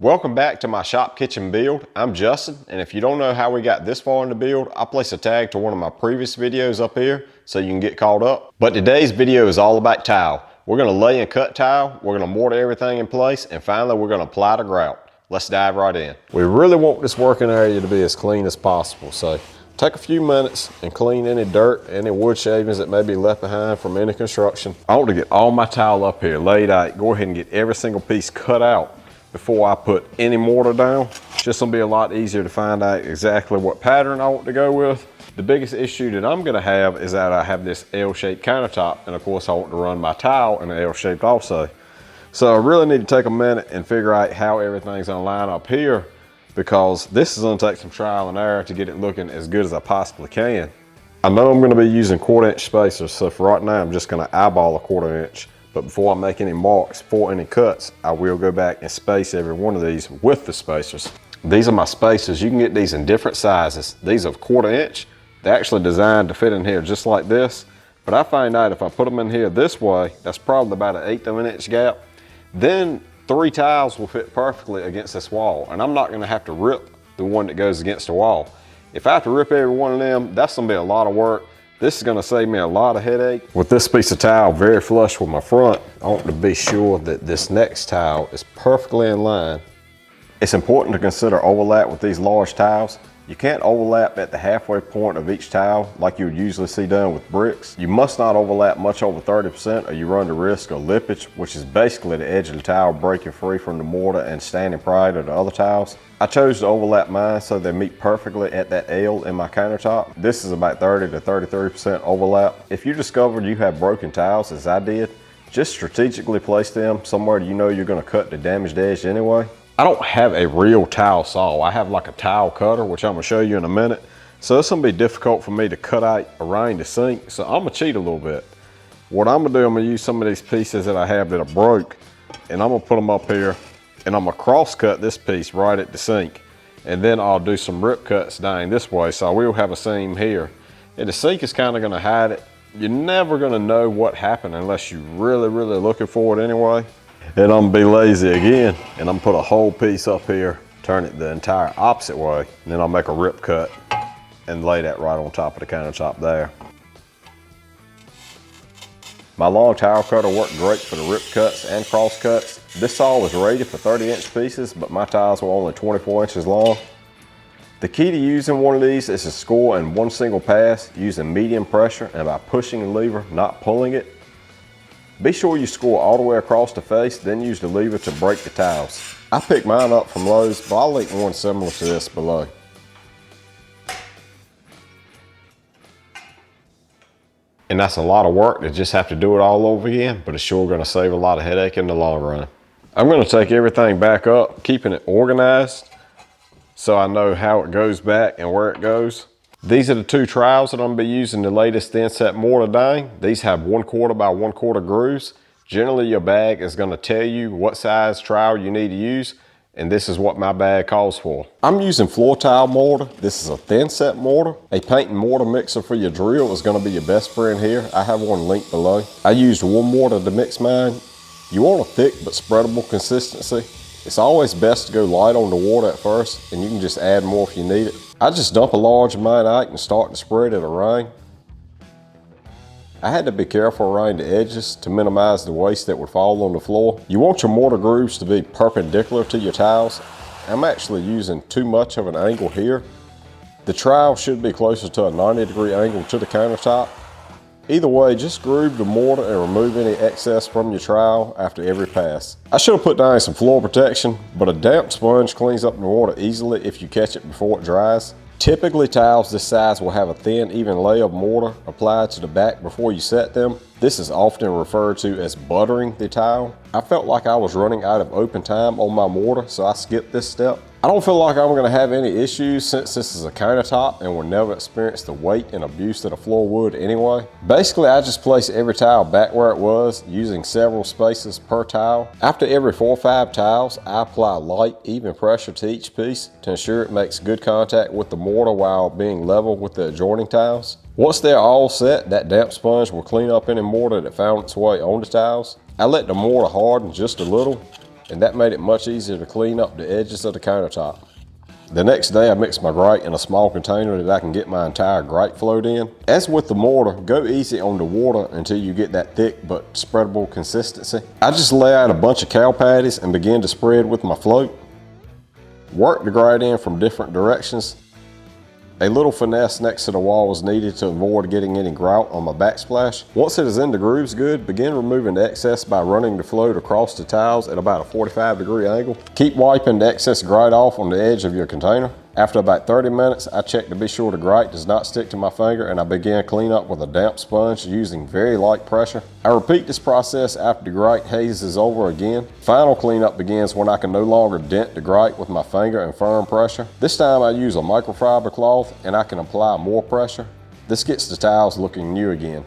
Welcome back to my shop kitchen build. I'm Justin, and if you don't know how we got this far in the build, I'll place a tag to one of my previous videos up here so you can get caught up. But today's video is all about tile. We're gonna lay and cut tile, we're gonna mortar everything in place, and finally we're gonna apply the grout. Let's dive right in. We really want this working area to be as clean as possible, so take a few minutes and clean any dirt, any wood shavings that may be left behind from any construction. I want to get all my tile up here laid out, go ahead and get every single piece cut out before I put any mortar down. It's just gonna be a lot easier to find out exactly what pattern I want to go with. The biggest issue that I'm gonna have is that I have this L-shaped countertop, and of course I want to run my tile in an L-shaped also. So I really need to take a minute and figure out how everything's gonna line up here, because this is gonna take some trial and error to get it looking as good as I possibly can. I know I'm gonna be using 1/4 inch spacers, so for right now I'm just gonna eyeball a 1/4 inch. But before I make any marks for any cuts, I will go back and space every one of these with the spacers. These are my spacers. You can get these in different sizes. These are 1/4 inch. They're actually designed to fit in here just like this. But I find out if I put them in here this way, that's probably about 1/8 of an inch gap. Then 3 tiles will fit perfectly against this wall. And I'm not gonna have to rip the one that goes against the wall. If I have to rip every one of them, that's gonna be a lot of work. This is gonna save me a lot of headache. With this piece of tile very flush with my front, I want to be sure that this next tile is perfectly in line. It's important to consider overlap with these large tiles. You can't overlap at the halfway point of each tile like you would usually see done with bricks. You must not overlap much over 30% or you run the risk of lippage, which is basically the edge of the tile breaking free from the mortar and standing prior to the other tiles. I chose to overlap mine so they meet perfectly at that L in my countertop. This is about 30 to 33% overlap. If you discovered you have broken tiles, as I did, just strategically place them somewhere you know you're gonna cut the damaged edge anyway. I don't have a real tile saw. I have like a tile cutter, which I'm gonna show you in a minute. So it's gonna be difficult for me to cut out around the sink. So I'm gonna cheat a little bit. What I'm gonna do, I'm gonna use some of these pieces that I have that are broke, and I'm gonna put them up here, and I'm gonna cross cut this piece right at the sink. And then I'll do some rip cuts down this way. So I will have a seam here. And the sink is kind of gonna hide it. You're never gonna know what happened unless you're really looking for it anyway. And I'm gonna be lazy again, and I'm gonna put a whole piece up here, turn it the entire opposite way, and then I'll make a rip cut and lay that right on top of the countertop there. My long tile cutter worked great for the rip cuts and cross cuts. This saw was rated for 30-inch pieces, but my tiles were only 24 inches long. The key to using one of these is to score in one single pass using medium pressure and by pushing the lever, not pulling it. Be sure you score all the way across the face, then use the lever to break the tiles. I picked mine up from Lowe's, but I'll link one similar to this below. And that's a lot of work to just have to do it all over again, but it's sure gonna save a lot of headache in the long run. I'm gonna take everything back up, keeping it organized so I know how it goes back and where it goes. These are the 2 trowels that I'm gonna be using the latest thin set mortar down. These have 1/4 by 1/4 grooves. Generally your bag is gonna tell you what size trowel you need to use, and this is what my bag calls for. I'm using floor tile mortar. This is a thin set mortar. A paint and mortar mixer for your drill is gonna be your best friend here. I have one linked below. I used one mortar to mix mine. You want a thick but spreadable consistency. It's always best to go light on the water at first, and you can just add more if you need it. I just dump a large amount out and start to spread it around. I had to be careful around the edges to minimize the waste that would fall on the floor. You want your mortar grooves to be perpendicular to your tiles. I'm actually using too much of an angle here. The trowel should be closer to a 90-degree angle to the countertop. Either way, just groove the mortar and remove any excess from your trowel after every pass. I should have put down some floor protection, but a damp sponge cleans up the mortar easily if you catch it before it dries. Typically, tiles this size will have a thin, even layer of mortar applied to the back before you set them. This is often referred to as buttering the tile. I felt like I was running out of open time on my mortar, so I skipped this step. I don't feel like I'm going to have any issues since this is a countertop and will never experience the weight and abuse that a floor would anyway. Basically, I just place every tile back where it was, using several spaces per tile. After every 4 or 5 tiles, I apply light, even pressure to each piece to ensure it makes good contact with the mortar while being level with the adjoining tiles. Once they're all set, that damp sponge will clean up any mortar that found its way on the tiles. I let the mortar harden just a little, and that made it much easier to clean up the edges of the countertop. The next day I mixed my grate in a small container that I can get my entire grate flowed in. As with the mortar, go easy on the water until you get that thick but spreadable consistency. I just lay out a bunch of cow patties and begin to spread with my float. Work the grate in from different directions. A little finesse next to the wall is needed to avoid getting any grout on my backsplash. Once it is in the grooves good, begin removing the excess by running the float across the tiles at about a 45-degree angle. Keep wiping the excess grate off on the edge of your container. After about 30 minutes, I check to be sure the grate does not stick to my finger, and I begin cleanup with a damp sponge using very light pressure. I repeat this process after the grate haze is over again. Final cleanup begins when I can no longer dent the grate with my finger and firm pressure. This time I use a microfiber cloth and I can apply more pressure. This gets the tiles looking new again.